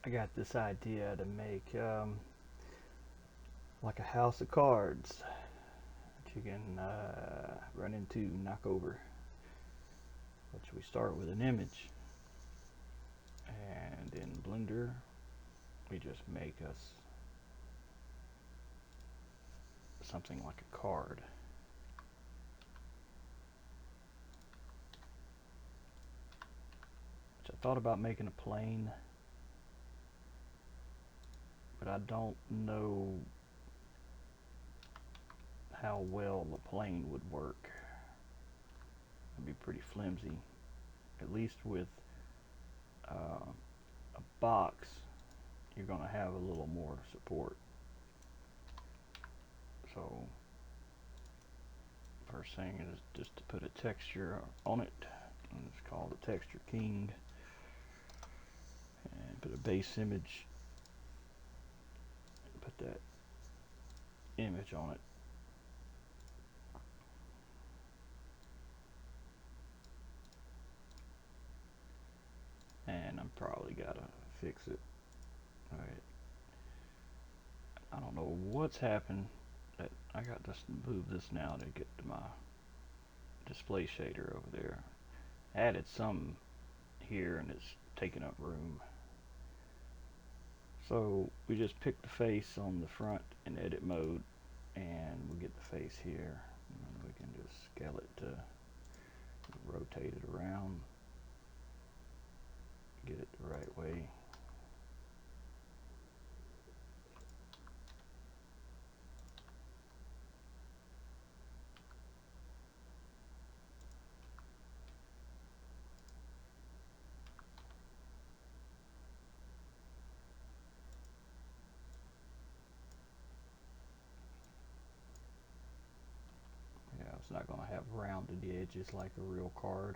I got this idea to make like a house of cards that you can run into, knock over. Which we start with an image, and in Blender we just make us something like a card. Which I thought about making a plane, but I don't know how well the plane would work. It'd be pretty flimsy. At least with a box, you're going to have a little more support. So first thing is just to put a texture on it. And it's called the Texture King. And put a base image. Put that image on it. And I'm probably gotta fix it. Alright. I don't know what's happened. That I got to move this now to get to my display shader over there. I added some here and it's taking up room. So we just pick the face on the front in edit mode and we get the face here. And we can just scale it to rotate it around. Get it the right way. Yeah, it's not going to have rounded edges like a real card.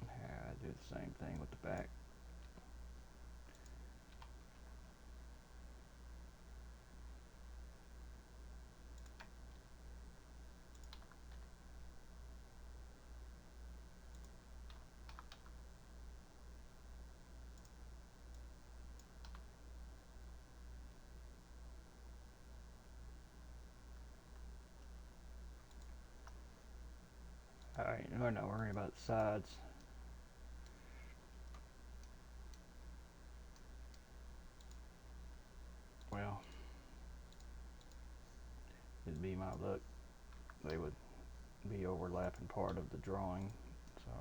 Yeah, I do the same thing with the back. Alright, we're not worrying about the sides. Well, it'd be my luck. They would be overlapping part of the drawing, so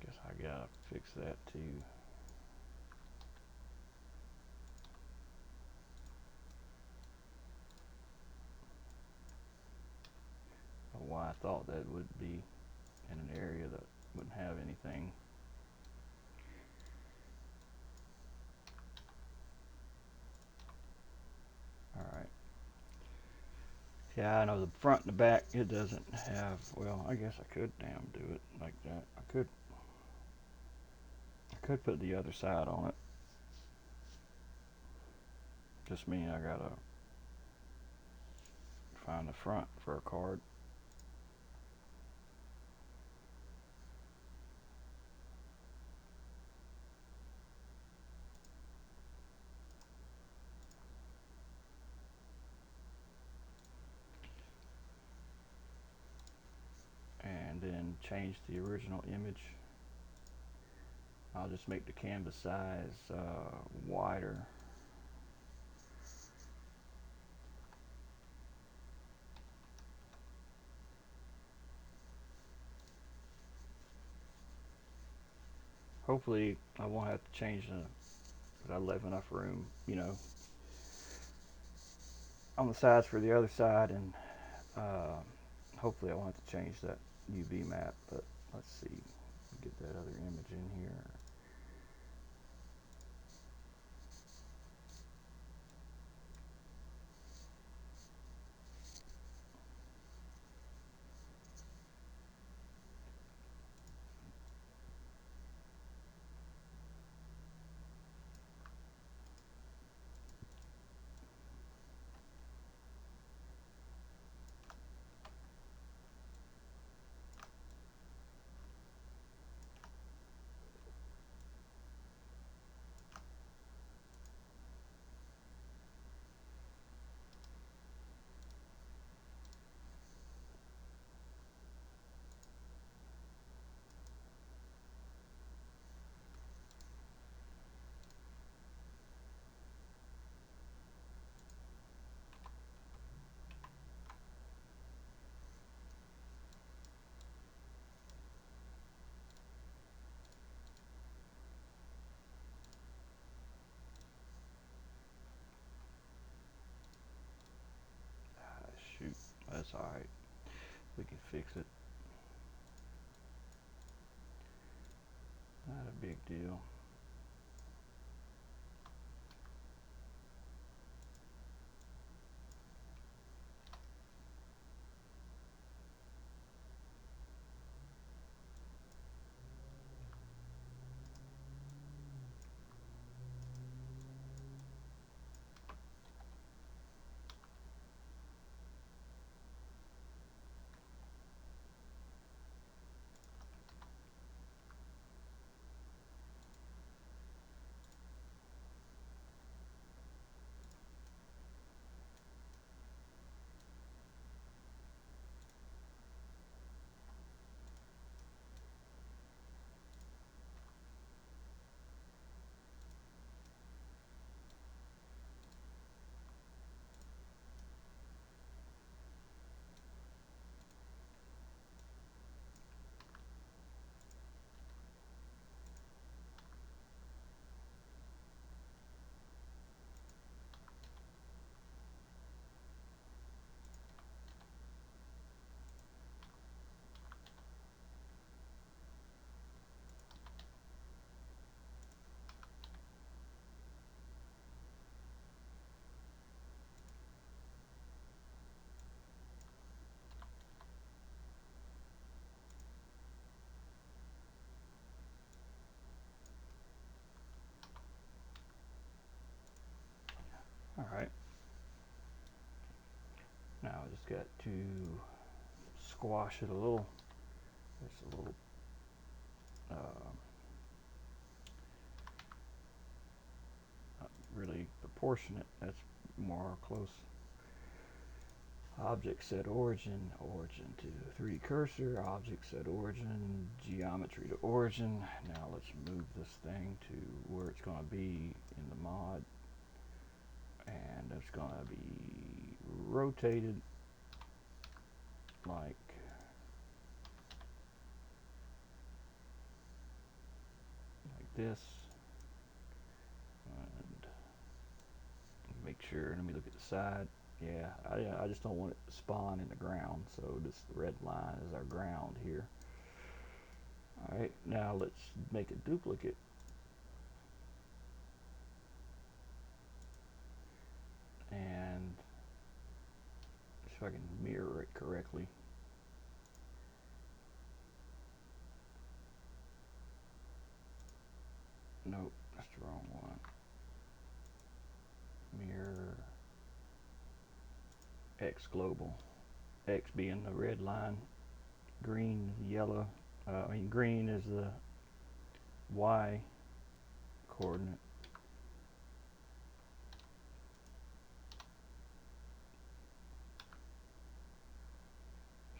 guess I gotta fix that too. Why I thought that would be in an area that wouldn't have anything. Alright. Yeah, I know the front and the back, it doesn't have, well, I guess I could do it like that. I could put the other side on it. Just mean I gotta find the front for a card. And then change the original image. I'll just make the canvas size wider. Hopefully I won't have to change because I left enough room, on the sides for the other side, and hopefully I won't have to change that UV map. But let's see, get that other image in here. alright. We can fix it. Not a big deal. Alright. Now I just got to squash it a little. Just a little not really proportionate. That's more close. Object set origin, origin to 3D cursor, object set origin, geometry to origin. Now let's move this thing to where it's going to be in the mod. And it's going to be rotated like this. And make sure, let me look at the side. Yeah, I just don't want it to spawn in the ground, so this red line is our ground here. Alright, now let's make a duplicate. And see if I can mirror it correctly. Nope, that's the wrong one. Mirror X global. X being the red line, green, yellow. Green is the Y coordinate.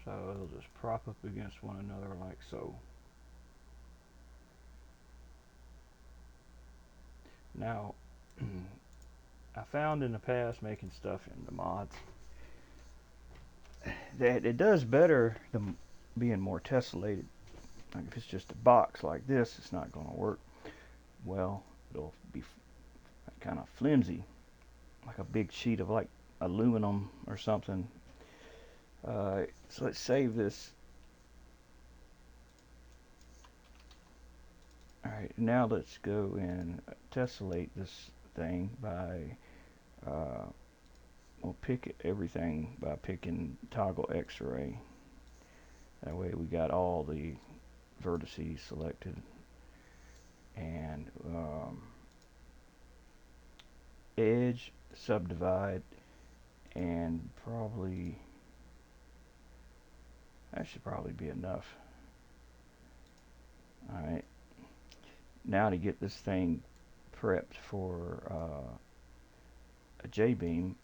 So it'll just prop up against one another like so. Now, I found in the past making stuff in the mods that it does better than being more tessellated. Like if it's just a box like this, it's not going to work well. It'll be kind of flimsy, like a big sheet of like aluminum or something. So let's save this. Alright, now let's go and tessellate this thing by we'll pick everything by picking toggle X-ray. That way we got all the vertices selected, and edge, subdivide, and probably that should probably be enough. Alright, now to get this thing prepped for a J-beam,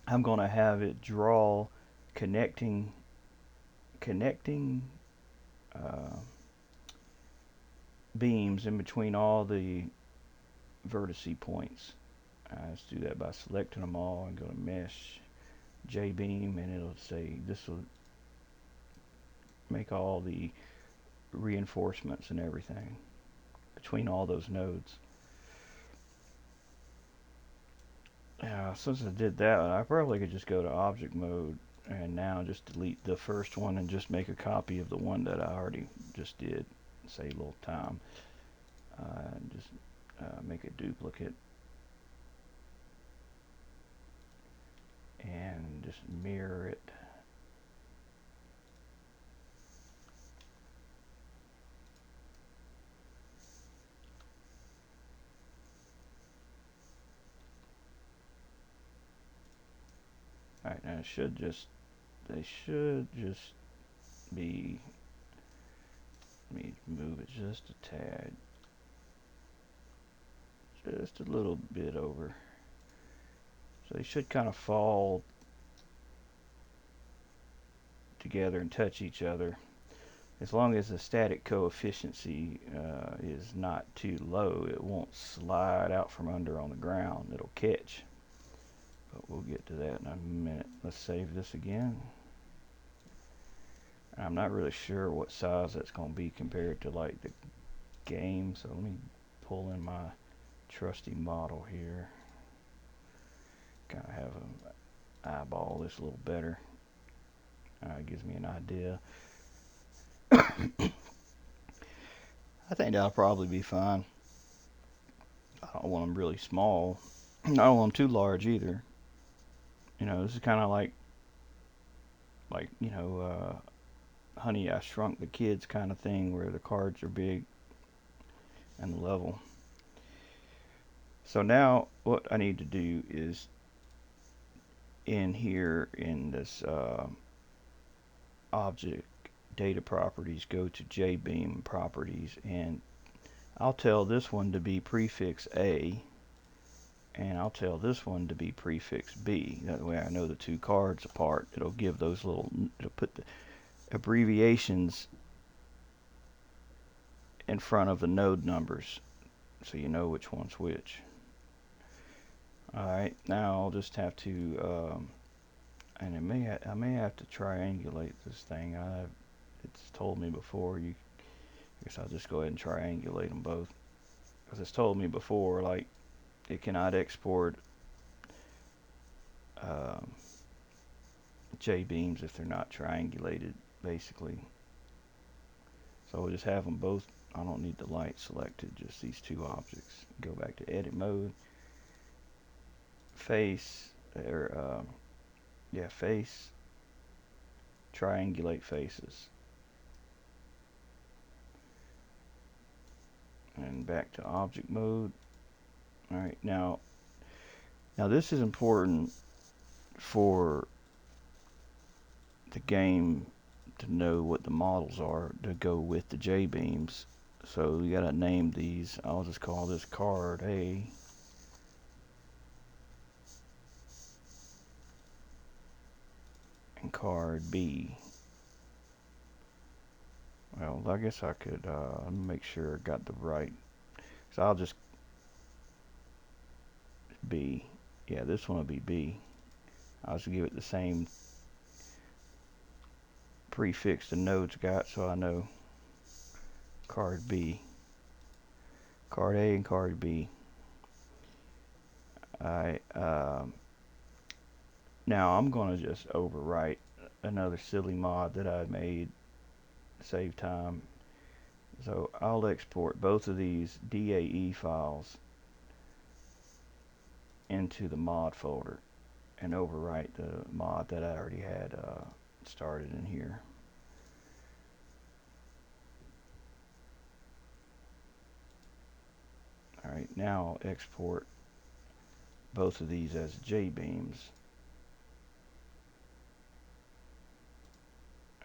I'm going to have it draw connecting beams in between all the vertice points. Let's do that by selecting them all and go to mesh, J-beam, and it'll say this will make all the reinforcements and everything between all those nodes. Yeah, since I did that, I probably could just go to object mode and now just delete the first one and just make a copy of the one that I already just did. Save a little time. Just make a duplicate and just mirror it. Alright, now they should just be, let me move it just a tad, just a little bit over. So they should kind of fall together and touch each other. As long as the static coefficient is not too low, it won't slide out from under on the ground. It'll catch. But we'll get to that in a minute. Let's save this again. I'm not really sure what size that's going to be compared to like the game, so let me pull in my trusty model here. Kind of have an eyeball this a little better. It gives me an idea. I think that'll probably be fine. I don't want them really small. I don't want them too large either. You know, this is kind of like Honey, I Shrunk the Kids kind of thing, where the cards are big and the level. So now what I need to do is in here in this object data properties, go to JBeam properties, and I'll tell this one to be prefix A, and I'll tell this one to be prefix B. That way I know the two cards apart. It'll give those it'll put the abbreviations in front of the node numbers so you know which one's which. Alright, now I'll just have to, and I may have to triangulate this thing. It's told me before. I guess I'll just go ahead and triangulate them both, because it's told me before, like, it cannot export JBeams if they're not triangulated, basically. So we'll just have them both. I don't need the light selected, just these two objects. Go back to edit mode, face, or face, triangulate faces, and back to object mode. All right, now this is important for the game to know what the models are to go with the JBeams. So you gotta name these. I'll just call this card A. And card B. Well, I guess I could make sure I got the right. So I'll just B. Yeah, this one will be B. I'll just give it the same prefix the nodes got, so I know card B, card A, and card B. Alright, now I'm going to just overwrite another silly mod that I made to save time. So I'll export both of these DAE files into the mod folder and overwrite the mod that I already had started in here. Alright, now I'll export both of these as JBeams.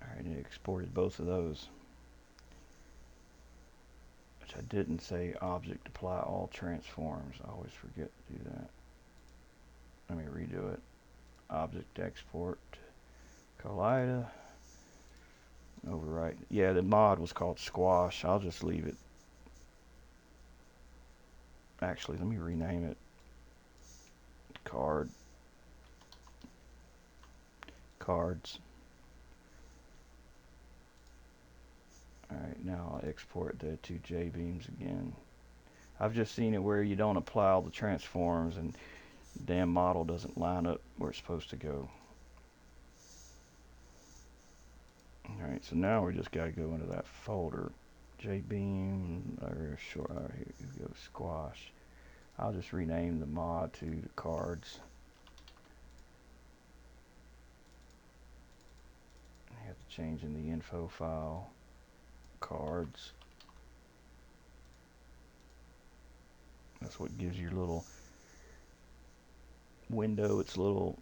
Alright, it exported both of those. Which I didn't say object apply all transforms. I always forget to do that. Let me redo it. Object export Kaleida. Overwrite. Yeah, the mod was called Squash. I'll just leave it. Actually, let me rename it Cards. Alright, now I'll export the two JBeams again. I've just seen it where you don't apply all the transforms, and The damn model doesn't line up where it's supposed to go. Alright, so now we just got to go into that folder. JBeam, or here you go, squash. I'll just rename the mod to the cards. I have to change in the info file, cards. That's what gives your little window, its little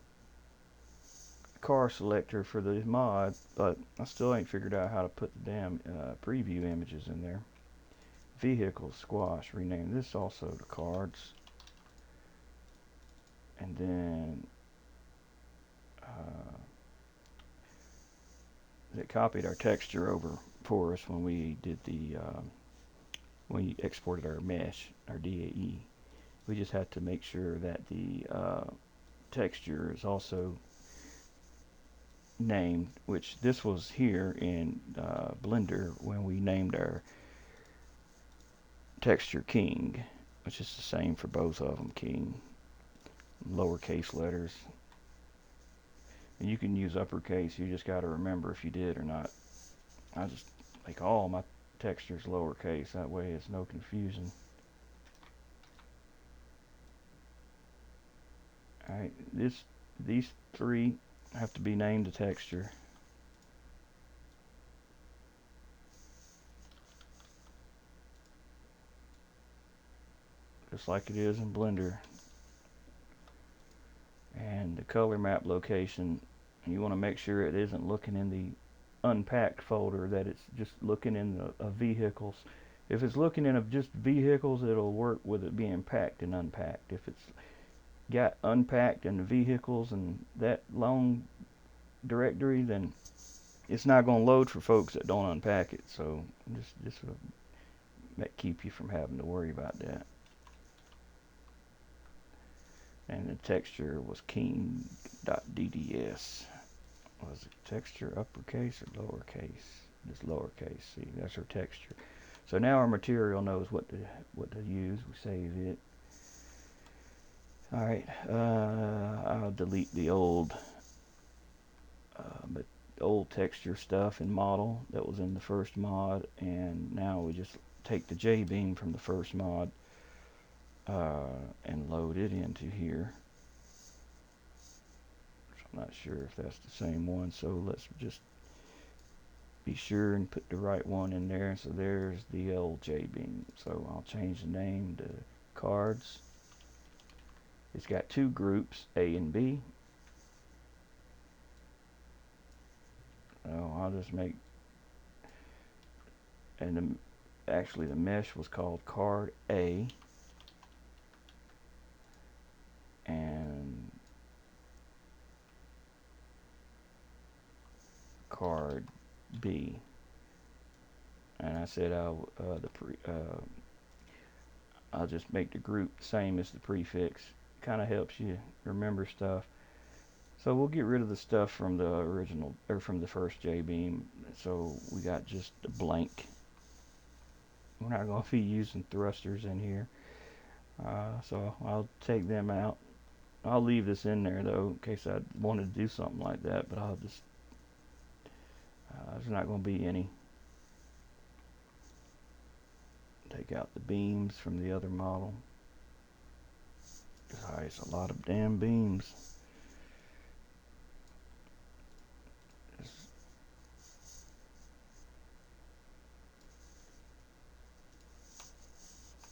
car selector for the mod, but I still ain't figured out how to put the damn preview images in there. Vehicle squash, rename this also to cards. And then it copied our texture over for us when we did the when we exported our mesh, our DAE. We just had to make sure that the texture is also named, which this was here in Blender when we named our texture King, which is the same for both of them, King, lowercase letters. And you can use uppercase, you just got to remember if you did or not. I just make all my textures lowercase, that way it's no confusion. Alright, these three have to be named a texture. Just like it is in Blender. And the color map location, you want to make sure it isn't looking in the unpacked folder, that it's just looking in the vehicles. If it's looking in just vehicles, it'll work with it being packed and unpacked. If it's got unpacked and the vehicles and that long directory, then it's not going to load for folks that don't unpack it. So just that keep you from having to worry about that. And the texture was king.dds. Was it texture uppercase or lowercase? Just lowercase. See, that's our texture. So now our material knows what to use. We save it. All right. I'll delete the old texture stuff and model that was in the first mod, and now we just take the JBeam from the first mod and load it into here. I'm not sure if that's the same one, so let's just be sure and put the right one in there. So there's the old JBeam. So I'll change the name to cards. It's got two groups, A and B. So I'll just make, and actually the mesh was called card A, and card B. And I said I'll just make the group the same as the prefix. Kind of helps you remember stuff. So we'll get rid of the stuff from the original, or from the first JBeam. So we got just a blank. We're not going to be using thrusters in here. So I'll take them out. I'll leave this in there though, in case I wanted to do something like that, but I'll just, there's not going to be any. Take out the beams from the other model. It's a lot of damn beams.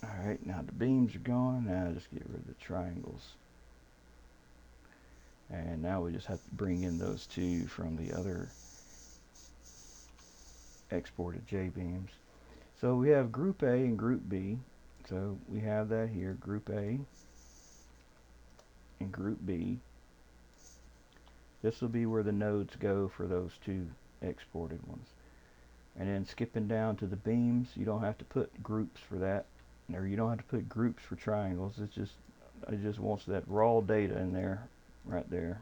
Alright, now the beams are gone. Now just get rid of the triangles. And now we just have to bring in those two from the other exported JBeams. So we have group A and group B. So we have that here, group A and group B. This will be where the nodes go for those two exported ones. And then skipping down to the beams, you don't have to put groups for that, or you don't have to put groups for triangles. It just wants that raw data in there, right there.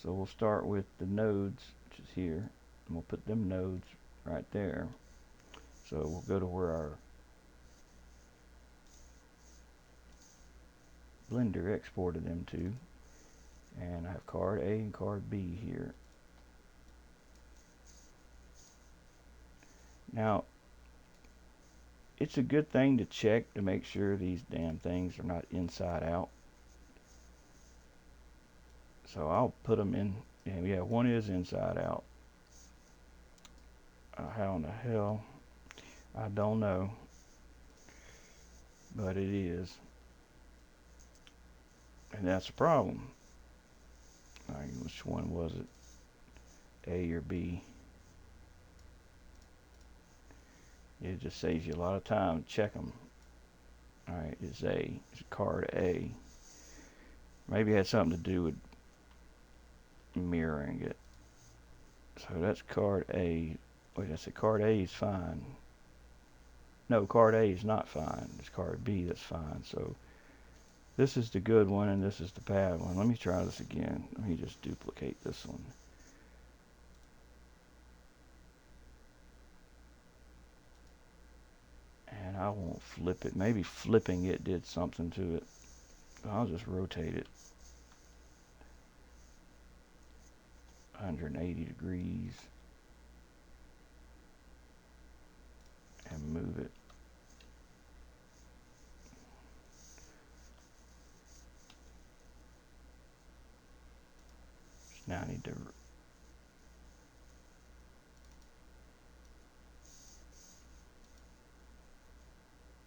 So we'll start with the nodes, which is here, and we'll put them nodes right there. So we'll go to where our Blender exported them to. And I have card A and card B here. Now, it's a good thing to check to make sure these damn things are not inside out. So I'll put them in. Yeah, one is inside out. How in the hell? I don't know. But it is. And that's a problem. Alright, which one was it? A or B? It just saves you a lot of time to check them. Alright, it's A. It's card A. Maybe it had something to do with mirroring it. So that's card A. Wait, I said card A is fine. No, card A is not fine. It's card B that's fine. So this is the good one and this is the bad one. Let me try this again. Let me just duplicate this one. And I won't flip it. Maybe flipping it did something to it. I'll just rotate it 180 degrees and move it. Now I need to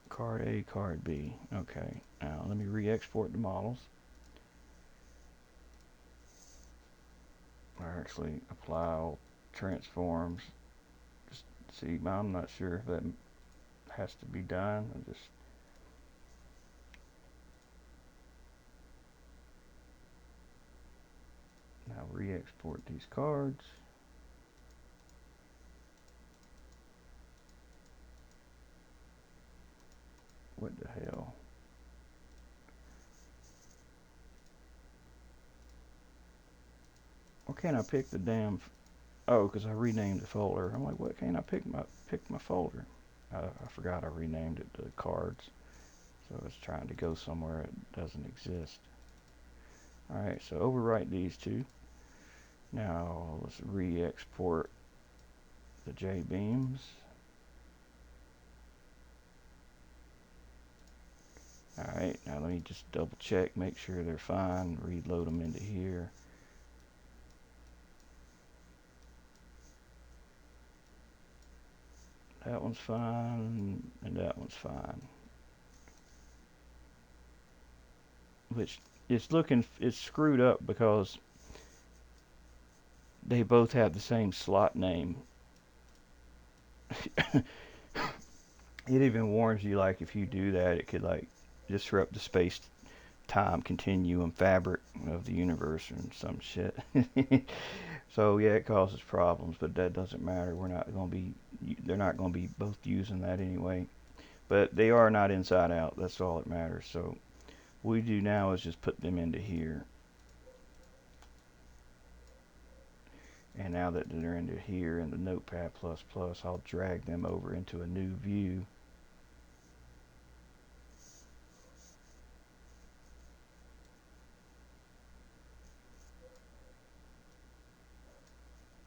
card A, card B. Okay, now let me re-export the models. Or actually apply all transforms. Just see, I'm not sure if that has to be done. I just now re-export these cards. What the hell? Why can't I pick the damn? Oh, because I renamed the folder. I'm like, what can't I pick my folder? I forgot I renamed it to cards. So it's trying to go somewhere it doesn't exist. Alright, so overwrite these two. Now let's re-export the J-beams. Alright, now let me just double check, make sure they're fine, reload them into here. That one's fine, and that one's fine. Which it's screwed up because they both have the same slot name. It even warns you, like, if you do that, it could, like, disrupt the space-time continuum fabric of the universe and some shit. So yeah, it causes problems, but that doesn't matter. They're not going to be both using that anyway. But they are not inside out. That's all that matters. So what we do now is just put them into here. And now that they're into here in the Notepad++, I'll drag them over into a new view.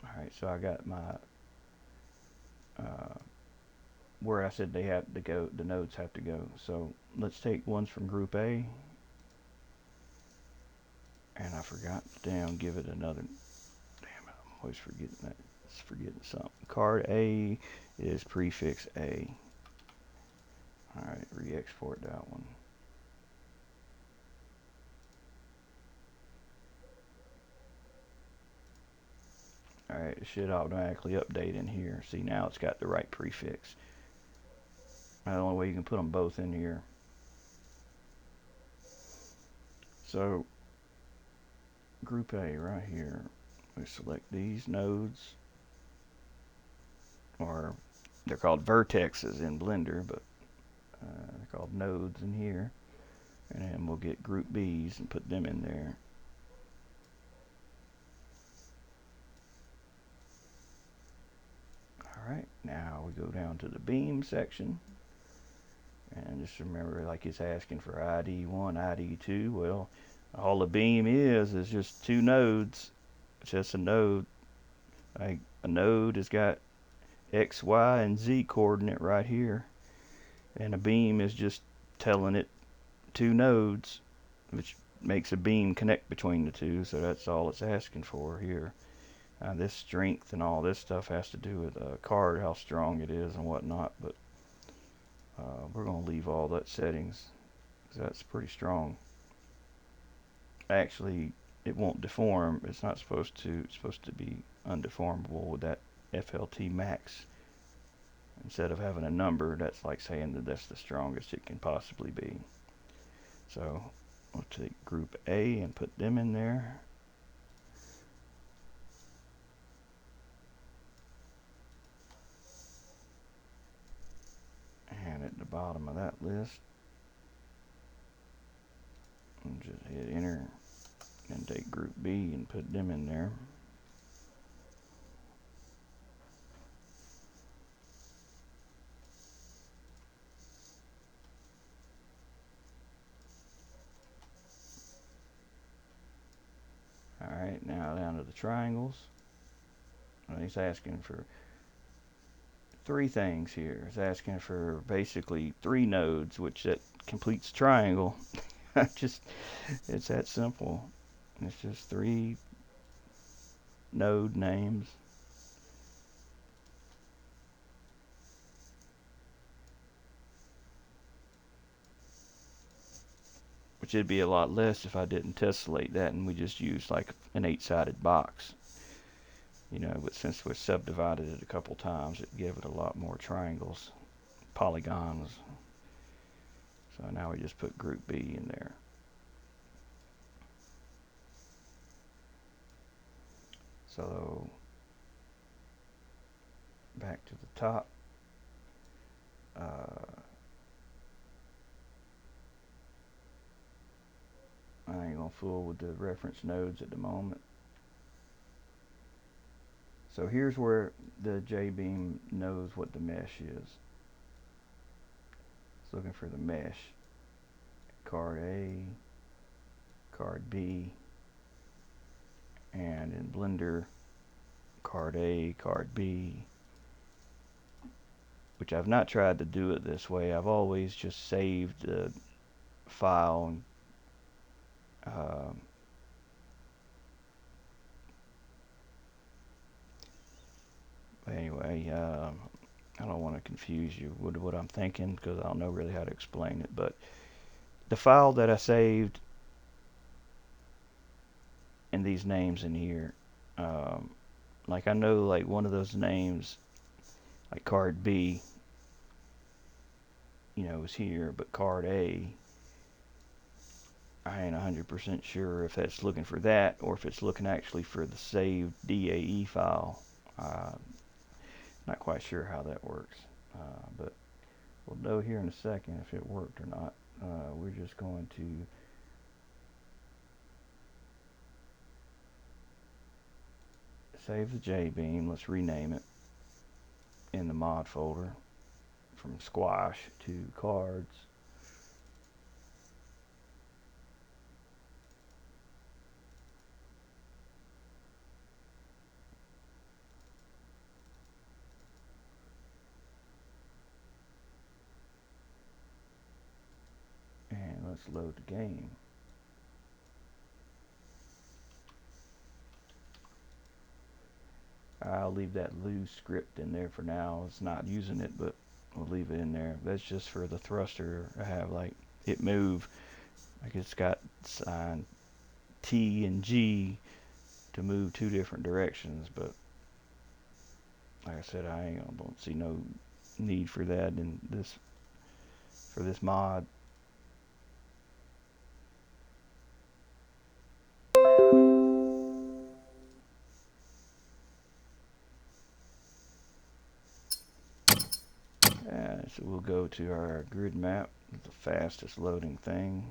Alright, so I got my where I said they have to go, the nodes have to go. So let's take ones from group A. And I forgot to give it another. Damn it, I'm always forgetting that. It's forgetting something. Card A is prefix A. Alright, re-export that one. Alright, it should automatically update in here. See, now it's got the right prefix. The only way you can put them both in here. So, group A right here. We select these nodes. Or, they're called vertexes in Blender, but they're called nodes in here. And then we'll get group B's and put them in there. Alright, now we go down to the beam section and just remember, like, it's asking for ID1, ID2. Well, all the beam is just two nodes. It's just a node. Like, a node has got X, Y, and Z coordinate right here. And a beam is just telling it two nodes, which makes a beam connect between the two. So that's all it's asking for here. This strength and all this stuff has to do with a card, how strong it is and whatnot. But we're going to leave all that settings, because that's pretty strong. Actually, it won't deform. It's not supposed to. It's supposed to be undeformable with that FLT max. Instead of having a number, that's like saying that that's the strongest it can possibly be. So we'll take group A and put them in there. And at the bottom of that list, we'll just hit enter and take group B and put them in there. Alright, now down to the triangles. And he's asking for three things here. It's asking for basically three nodes, which that completes triangle. It's that simple. It's just three node names. Which would be a lot less if I didn't tessellate that and we just used like an 8-sided box. But since we subdivided it a couple times, it gave it a lot more triangles, polygons. So now we just put group B in there. So back to the top. I ain't gonna fool with the reference nodes at the moment. So here's where the J-beam knows what the mesh is. It's looking for the mesh. Card A, card B, and in Blender, card A, card B, which I've not tried to do it this way. I've always just saved the file and but anyway, I don't want to confuse you with what I'm thinking, because I don't know really how to explain it. But the file that I saved and these names in here, like I know like one of those names, like card B, is here, but card A, I ain't 100% sure if that's looking for that or if it's looking actually for the saved DAE file. Not quite sure how that works, but we'll know here in a second if it worked or not. We're just going to save the J-beam. Let's rename it in the mod folder from squash to cards. And let's load the game. I'll leave that loose script in there for now. It's not using it, but we'll leave it in there. That's just for the thruster. I have like it move, like it's got sign T and G to move two different directions, but like I said, I don't see no need for that in this, for this mod. So we'll go to our grid map, the fastest loading thing.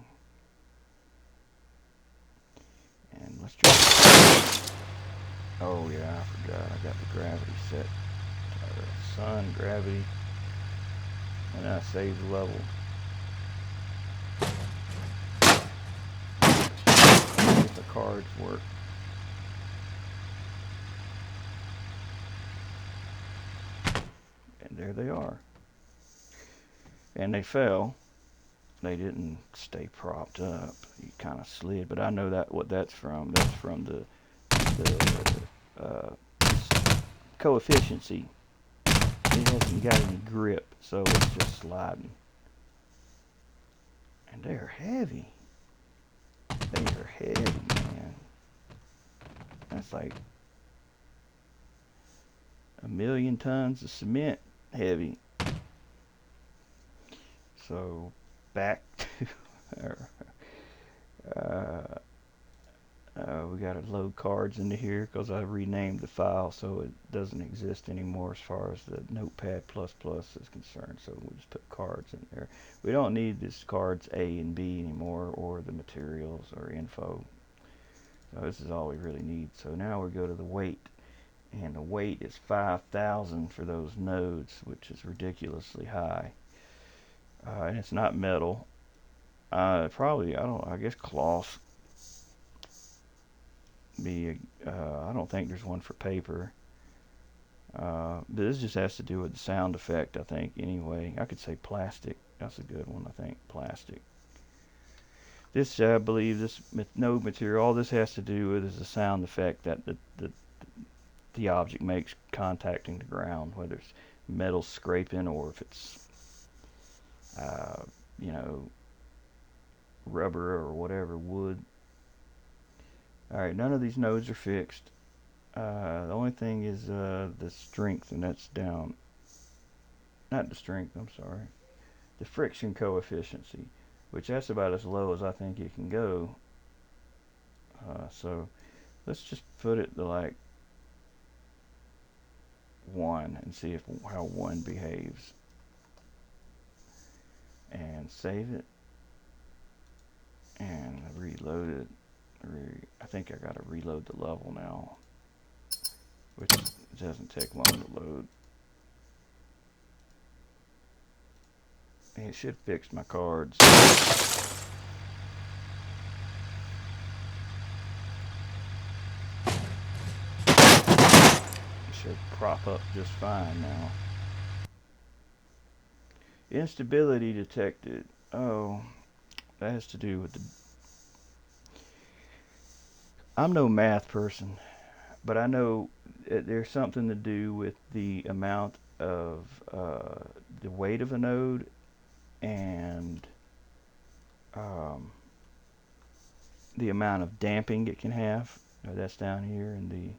And let's try. Oh yeah, I forgot. I got the gravity set. Sun, gravity, and I saved the level. cards work. And there they are. And they fell. They didn't stay propped up. You kind of slid, but I know that what that's from. That's from the coefficiency. It hasn't got any grip, so it's just sliding. And they're heavy. They are heavy, man. That's like 1,000,000 tons of cement heavy. So back to our, we got to load cards into here because I renamed the file so it doesn't exist anymore as far as the Notepad++ is concerned. So we'll just put cards in there. We don't need this cards A and B anymore, or the materials or info. So this is all we really need. So now we go to the weight, and the weight is 5,000 for those nodes, which is ridiculously high. And it's not metal. Probably, I guess cloth. I don't think there's one for paper. But this just has to do with the sound effect, I think, anyway. I could say plastic. That's a good one, I think. Plastic. This, I believe, this node material, all this has to do with is the sound effect that the object makes contacting the ground, whether it's metal scraping or if it's, you know, rubber or whatever, wood. Alright, none of these nodes are fixed. The only thing is the strength, and that's down. Not the strength, I'm sorry. The friction coefficient, which that's about as low as I think it can go. So let's just put it to like 1 and see how 1 behaves. And save it. And reload it. I think I gotta reload the level now, which doesn't take long to load. And it should fix my cards. It should prop up just fine now. Instability detected. Oh, that has to do with the... I'm no math person, but I know there's something to do with the amount of the weight of a node and the amount of damping it can have. That's down here in the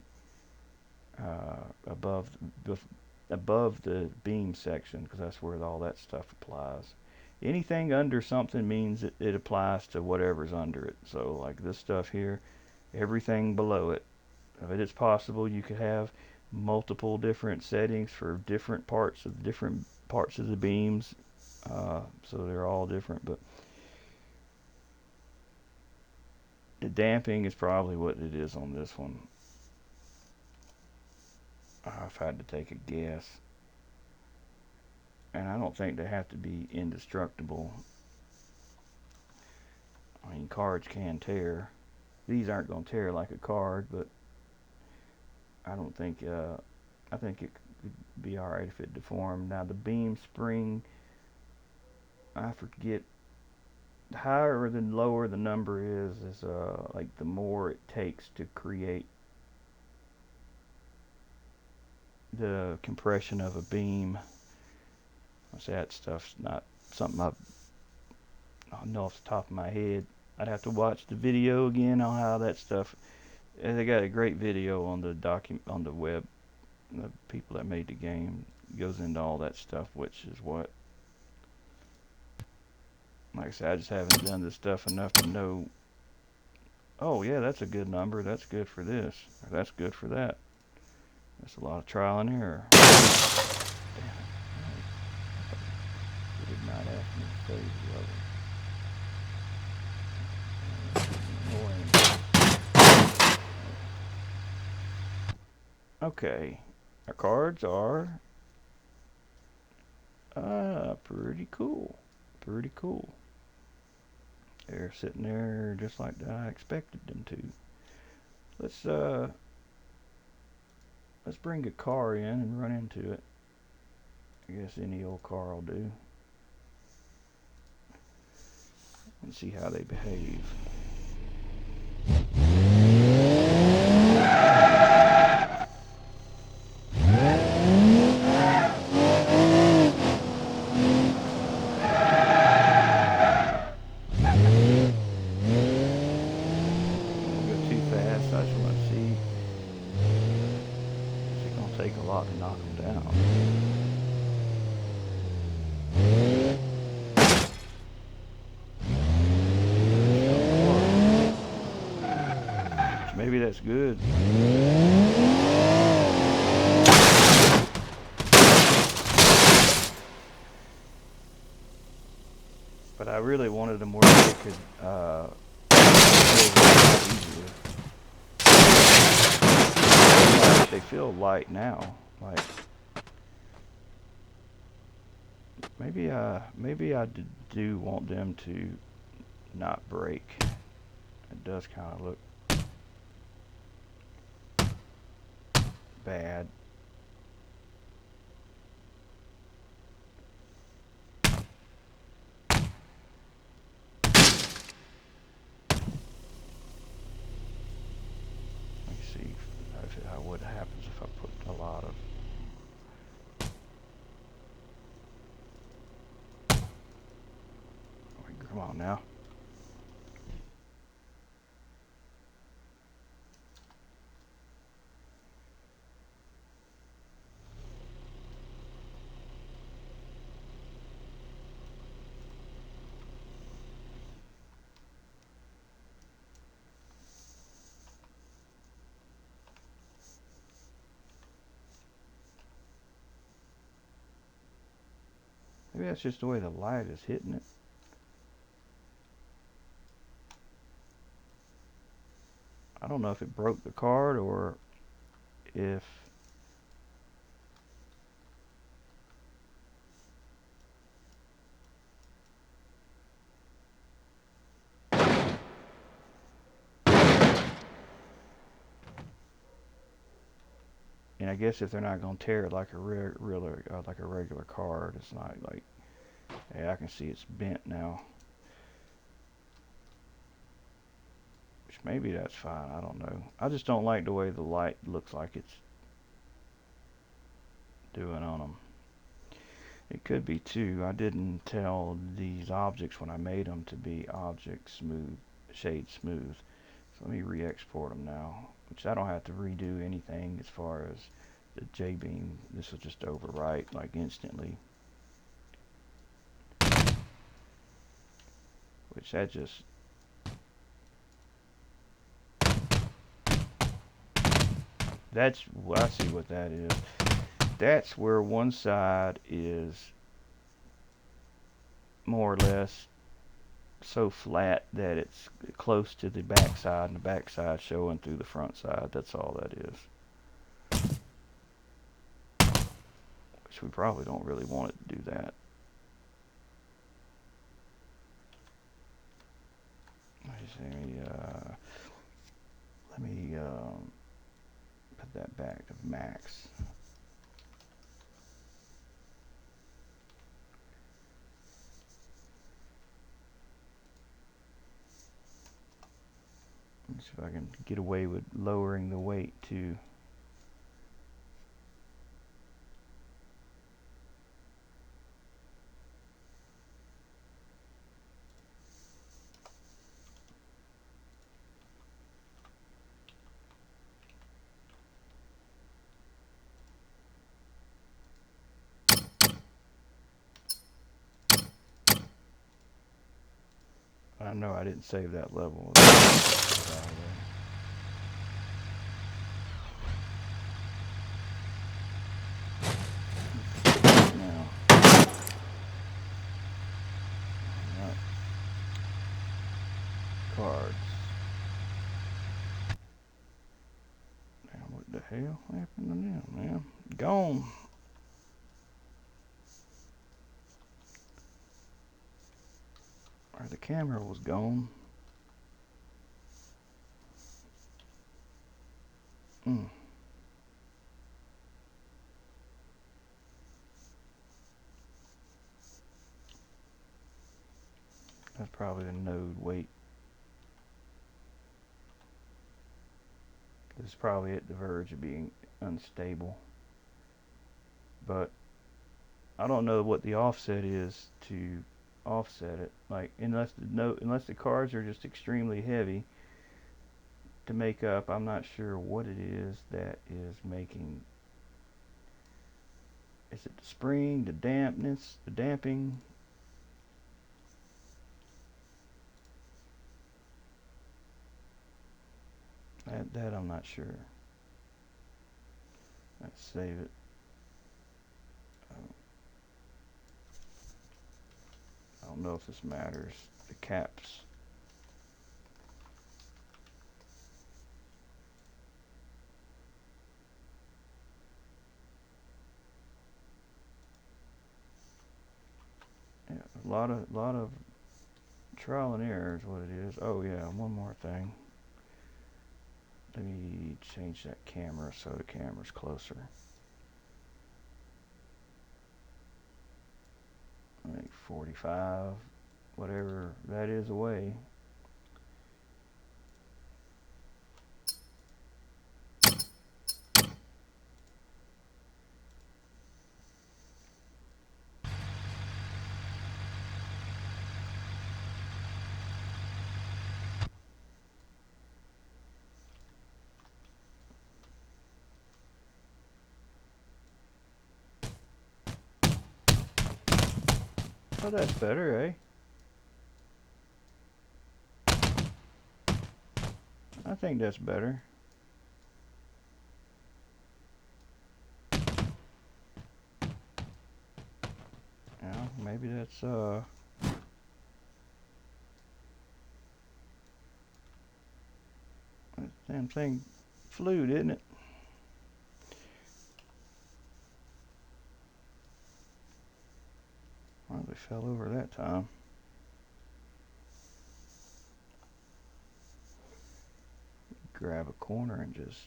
above the beam section, because that's where all that stuff applies. Anything under something means it applies to whatever's under it. So like this stuff here, everything below it. If it is possible, you could have multiple different settings for different parts of the beams, so they're all different. But the damping is probably what it is on this one. If I had to take a guess, and I don't think they have to be indestructible. I mean, cards can tear. These aren't going to tear like a card, but I don't think, I think it could be alright if it deformed. Now the beam spring, I forget, the higher or the lower the number is like the more it takes to create the compression of a beam. I say that stuff's not something I know off the top of my head. I'd have to watch the video again on how that stuff. They got a great video on the web. The people that made the game goes into all that stuff, which is what. Like I said, I just haven't done this stuff enough to know. Oh yeah, that's a good number. That's good for this. Or that's good for that. That's a lot of trial and error. Damn it. It did not ask me to save the level. Okay, our cards are pretty cool. Pretty cool. They're sitting there just like I expected them to. Let's let's bring a car in and run into it. I guess any old car will do. And see how they behave. Don't go too fast. I just want to see. It's gonna take a lot to knock them down. Maybe that's good. But I really wanted them where they could they feel light now. Like maybe I do want them to not break. It does kind of look bad. Let me see what happens if I put a lot of. Come on now. Maybe that's just the way the light is hitting it. I don't know if it broke the card or if and I guess if they're not going to tear it like a regular card, it's not like, hey, I can see it's bent now. Which maybe that's fine, I don't know. I just don't like the way the light looks like it's doing on them. It could be too, I didn't tell these objects when I made them to be object smooth, shade smooth. So let me re-export them now, which I don't have to redo anything as far as the J-beam. This will just overwrite like instantly. Which that just that's I see what that is. That's where one side is more or less so flat that it's close to the back side, and the back side showing through the front side. That's all that is. Which we probably don't really want it to do that. Let me put that back to max. Let's see if I can get away with lowering the weight too. I know I didn't save that level. Cards. Now what the hell happened to them, man? Gone. Or the camera was gone. Mm. That's probably the node weight. It's probably at the verge of being unstable. But I don't know what the offset is to offset it. Like unless the cards are just extremely heavy to make up, I'm not sure what it is that is making. Is it the spring, the dampness, the damping? That I'm not sure. Let's save it. I don't know if this matters. The caps. Yeah, a lot of trial and error is what it is. Oh yeah, one more thing. Let me change that camera so the camera's closer. Like 45, whatever that is away. Oh, that's better, eh? I think that's better. Yeah, maybe that's that damn thing flew, didn't it? Well, they fell over that time. Grab a corner and just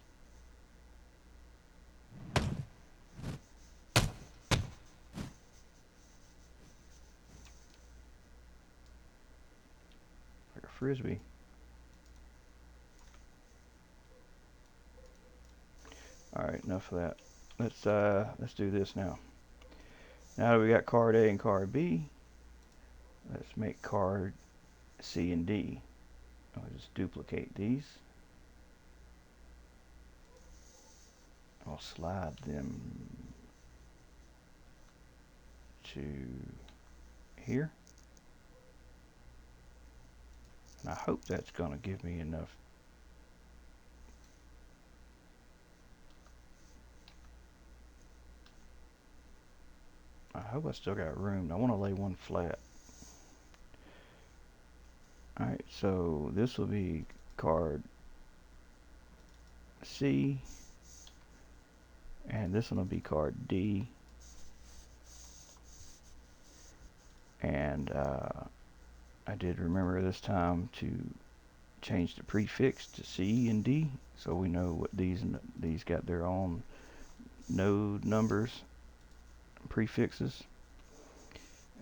like a frisbee. All right, enough of that. Let's do this now. Now that we got card A and card B, let's make card C and D. I'll just duplicate these. I'll slide them to here. And I hope that's going to give me enough. I hope I still got room. I want to lay one flat. Alright, so this will be card C. And this one will be card D. And I did remember this time to change the prefix to C and D, so we know what these got their own node numbers, prefixes.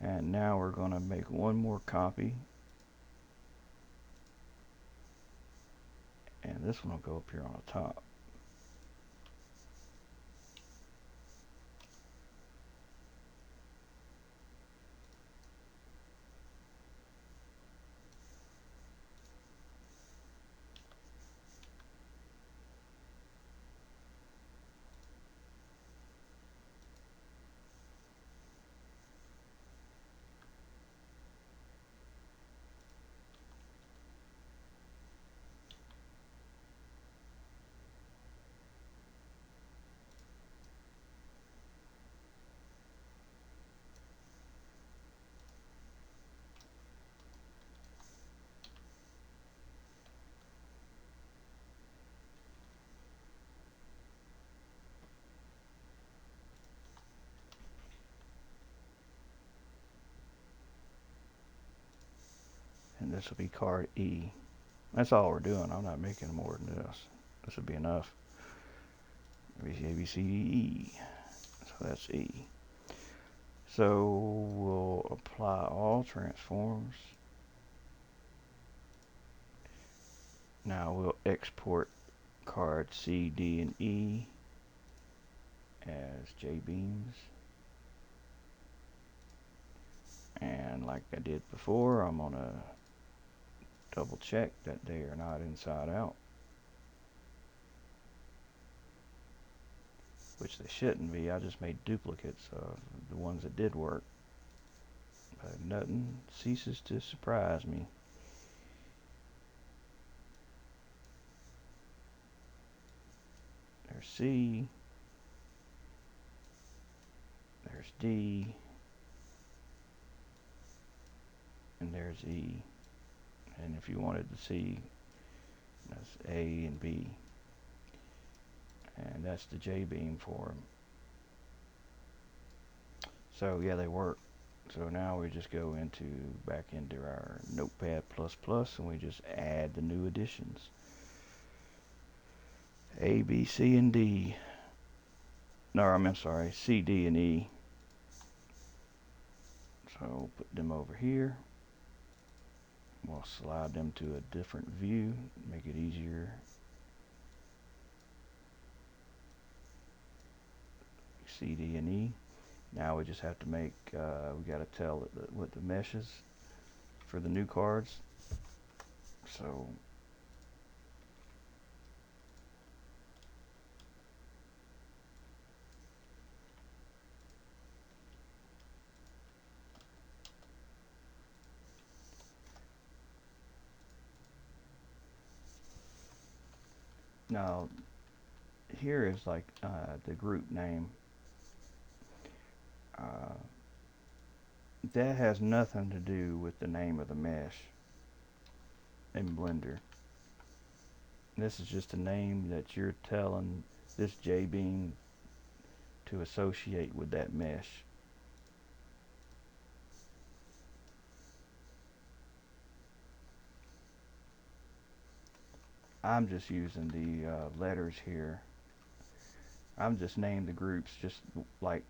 And now we're going to make one more copy, and this one will go up here on the top. And this will be card E. That's all we're doing. I'm not making more than this. This will be enough. A, B, C, D, E. So that's E. So we'll apply all transforms. Now we'll export card C, D, and E as J-beams. And like I did before, I'm going to double check that they are not inside out, which they shouldn't be. I just made duplicates of the ones that did work. But nothing ceases to surprise me. There's C, there's D, and there's E. And if you wanted to see, that's A and B. And that's the J-beam for them. So yeah, they work. So now we just go back into our Notepad++ and we just add the new additions. A, B, C, and D. No, I'm sorry, C, D, and E. So put them over here. We'll slide them to a different view, make it easier. C, D, and E. Now we just have to make, we got to tell it what the mesh is for the new cards. So now here is like the group name. That has nothing to do with the name of the mesh in Blender. This is just a name that you're telling this J-beam to associate with that mesh. I'm just using the letters here. I'm just named the groups just like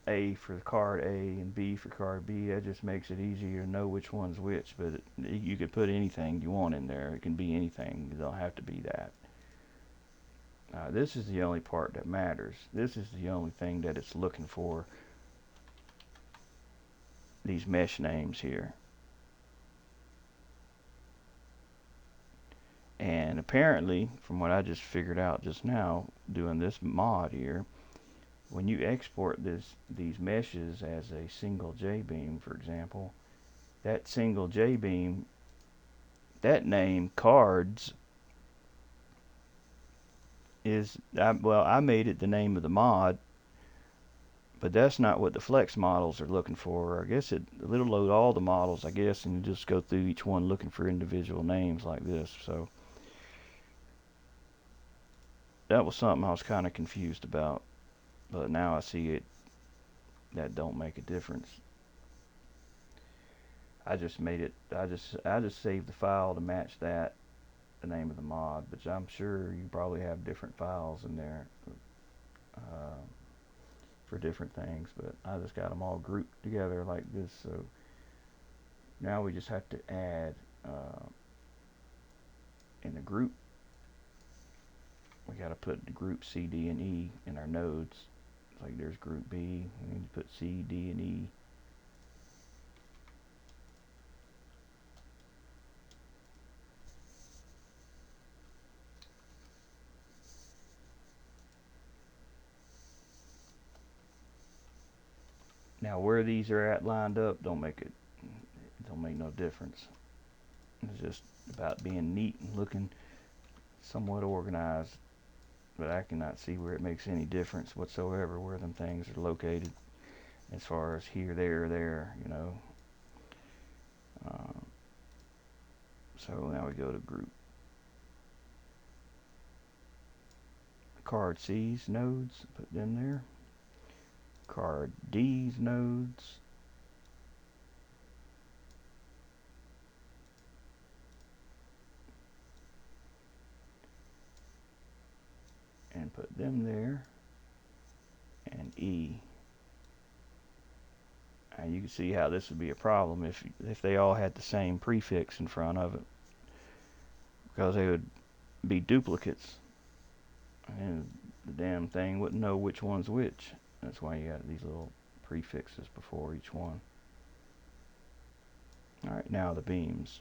A for card A and B for card B. That just makes it easier to know which one's which, but you could put anything you want in there. It can be anything. It don't have to be that. This is the only part that matters. This is the only thing that it's looking for. These mesh names here. And apparently, from what I just figured out just now, doing this mod here, when you export these meshes as a single J-beam, for example, that single J-beam, that name, cards, is, well, I made it the name of the mod, but that's not what the flex models are looking for. I guess it'll load all the models, I guess, and you just go through each one looking for individual names like this. So that was something I was kind of confused about, but now I see it. That don't make a difference. I just made it. I just saved the file to match that, the name of the mod. But I'm sure you probably have different files in there uh, for different things. But I just got them all grouped together like this. So now we just have to add in the group. We got to put the group C, D, and E in our nodes. Like there's group B. We need to put C, D, and E. Now where these are at lined up don't make no difference. It's just about being neat and looking somewhat organized. But I cannot see where it makes any difference whatsoever where them things are located as far as here, there, you know. So now we go to group. Card C's nodes, put them there. Card D's nodes. And put them there, and E. And you can see how this would be a problem if they all had the same prefix in front of it, because they would be duplicates, and the damn thing wouldn't know which one's which. That's why you got these little prefixes before each one. Alright, now the beams.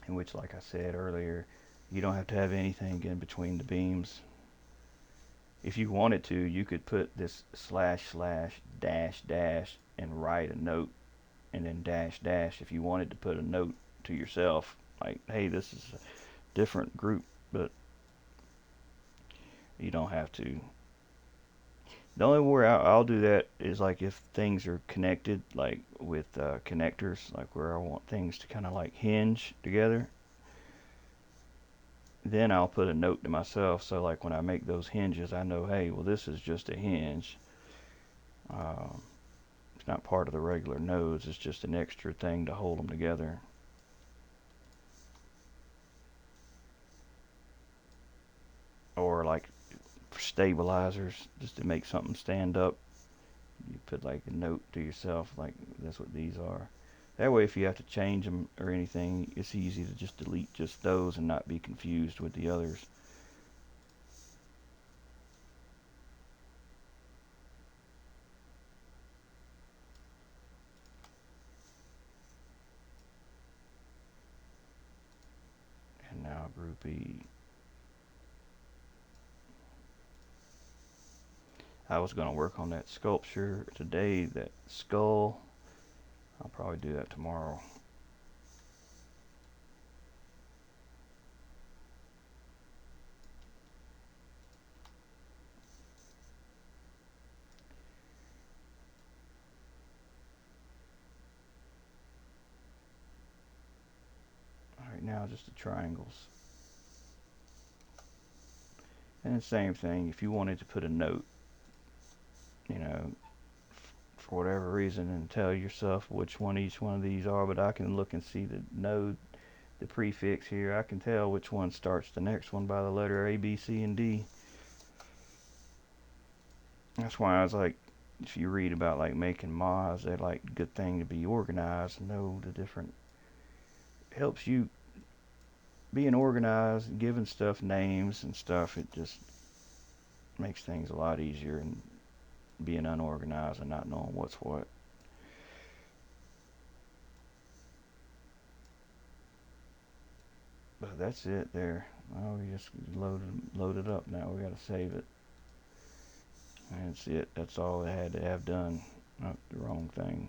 In which, like I said earlier, you don't have to have anything in between the beams. If you wanted to, you could put this slash slash dash dash and write a note, and then dash dash if you wanted to put a note to yourself, like, hey, this is a different group, but you don't have to. The only way I'll do that is like if things are connected, like with connectors, like where I want things to kind of like hinge together. Then I'll put a note to myself, so like when I make those hinges, I know, hey, well, this is just a hinge. It's not part of the regular nodes, it's just an extra thing to hold them together. Or like for stabilizers, just to make something stand up, you put like a note to yourself, like that's what these are. That way if you have to change them or anything, it's easy to just delete just those and not be confused with the others. And now group E. I was going to work on that sculpture today, that skull. I'll probably do that tomorrow. Alright, now just the triangles. And the same thing, if you wanted to put a note, you know, for whatever reason, and tell yourself which one each one of these are, but I can look and see the node, the prefix here. I can tell which one starts the next one by the letter A, B, C, and D. That's why I was like, if you read about like making mods, they're like good thing to be organized, know the different, helps you being organized and giving stuff names and stuff. It just makes things a lot easier than being unorganized and not knowing what's what. But that's it there. Oh, we just load it up now. We got to save it. And that's it. That's all I had to have done. Not the wrong thing.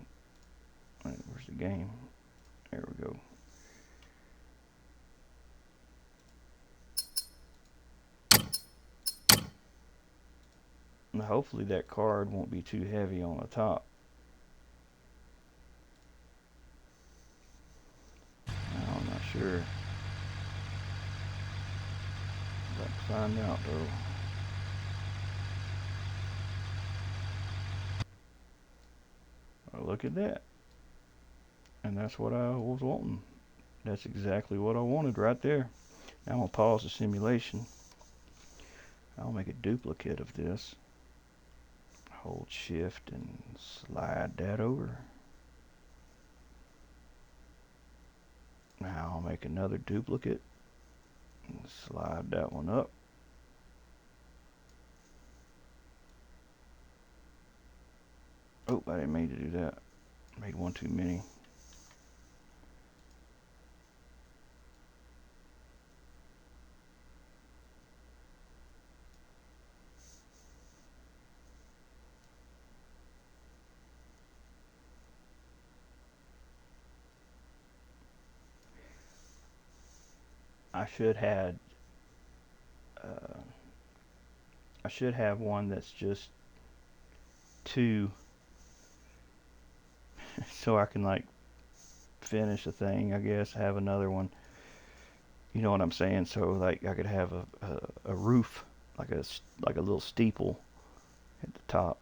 Right, where's the game? There we go. Now hopefully that card won't be too heavy on the top. I'm not sure. Got to find out though. Oh, look at that. And that's what I was wanting. That's exactly what I wanted right there. Now I'm going to pause the simulation. I'll make a duplicate of this. Hold shift and slide that over. Now I'll make another duplicate and slide that one up. Oh, I didn't mean to do that. Made one too many. I should have one that's just two, so I can like finish a thing. I guess have another one. You know what I'm saying? So like I could have a roof, like a little steeple at the top.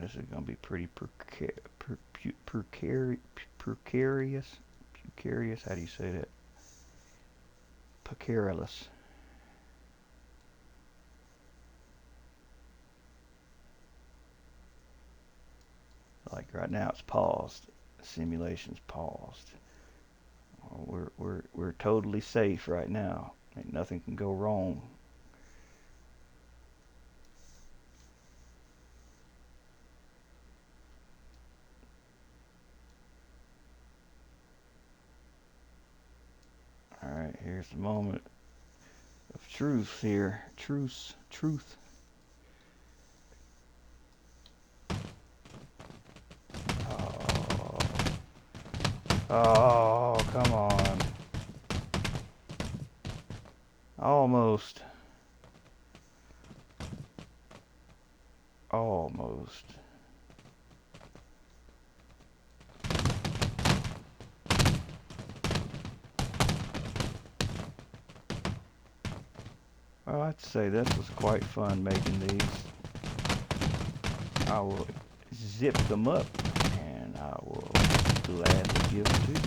this is going to be pretty precarious. Precarious, how do you say that? Precarious. Like right now it's paused. The simulation's paused. We're totally safe right now. Ain't nothing can go wrong. Alright, here's the moment of truth here. Truth. Oh, come on. Almost. Almost. Well, I'd say this was quite fun making these. I will zip them up and I will gladly give them to you.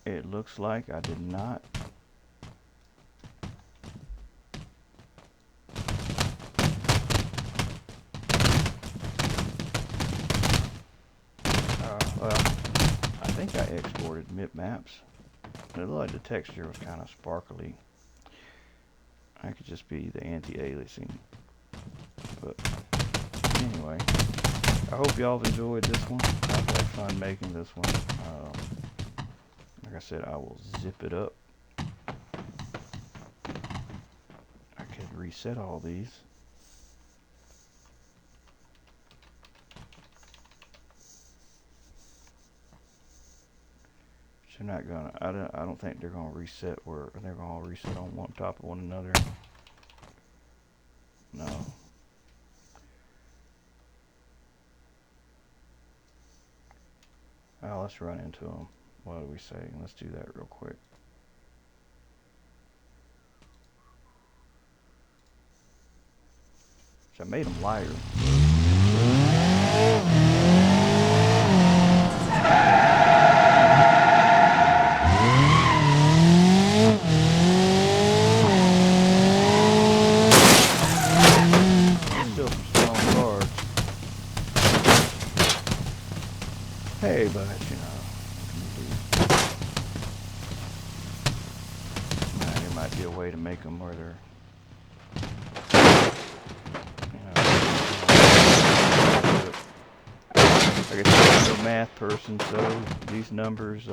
It looks like I did not. Well, I think I exported MipMaps. It looked like the texture was kind of sparkly. That could just be the anti-aliasing. But anyway, I hope y'all enjoyed this one. I've had fun making this one. Like I said, I will zip it up. I could reset all these. They're not gonna. I don't think they're gonna reset where they're gonna reset on one top of one another. No. Oh, let's run into them. What do we say? Let's do that real quick. So I made them lighter. Still some strong cards. Hey, but you know, there might be a way to make them where they're, I guess I'm a math person, so these numbers,